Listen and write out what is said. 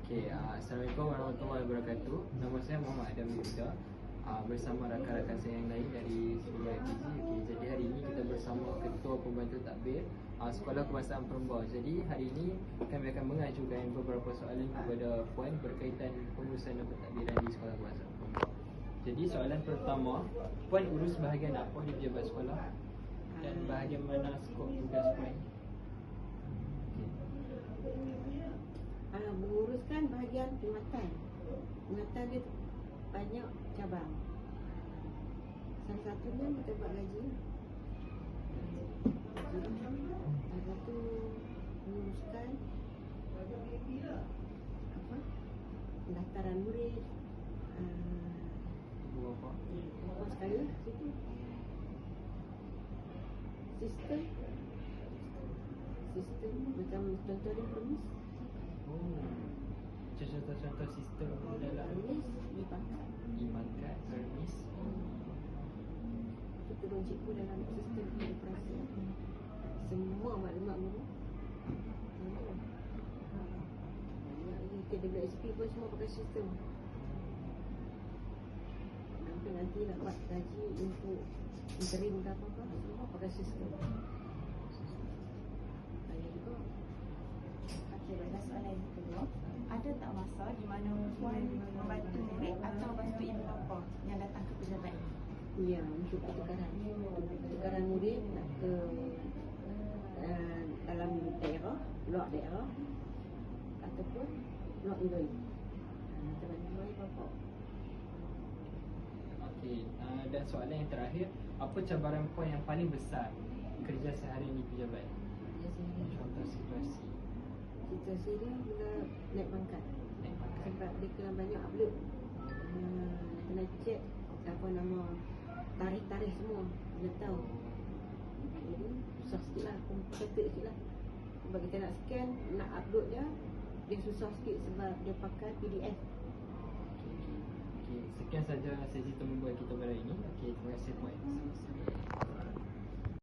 Assalamualaikum warahmatullahi wabarakatuh. Nama saya Muhammad Adam Yuda, bersama rakan-rakan saya yang lain dari Sekolah FPG. Jadi hari ini kita bersama Ketua Pembantu Tadbir Sekolah Kebangsaan Perempuan. Jadi hari ini kami akan mengajukan beberapa soalan kepada Puan berkaitan pengurusan dan pentadbiran di Sekolah Kebangsaan Perempuan. Jadi soalan pertama, Puan urus bahagian apa di pejabat sekolah dan bahagian mana skop tugas Puan? Menguruskan bahagian perkhidmatan. Perkhidmatan dia banyak cabang. Salah satunya kita buat gaji. Lepas tu menguruskan pendaftaran murid. Apa sekali situ. Sistem macam contoh dia permis. Contoh sistem dalam Ibakat, permis. Kita turun cikgu dalam sistem operasi. Semua maklumat guru. KWSP pun semua pakai sistem. Nanti nak buat gaji untuk interim ke apa-apa, semua pakai sistem. Pada soalan yang kedua, ada tak masa di mana Puan membantu murid atau bantu ibu bapa yang datang ke pejabat ini? Ya, untuk pertukaran murid nak ke dalam daerah, luar daerah ataupun luar negeri. Kita bantu ibu bapa. Dan soalan yang terakhir, apa cabaran Puan yang paling besar kerja sehari di pejabat? Contoh situasi. Situasi dia bila naik pangkat. Sebab dia kena banyak upload. Kena check apa nama, tarikh-tarikh semua dia tahu. Jadi susah sikit lah, complicated sikit lah. Sebab kita nak scan, nak upload dia susah sikit sebab dia pakai PDF. Sekian saja sesi temu buat kita pada hari ini. Terima kasih Puan.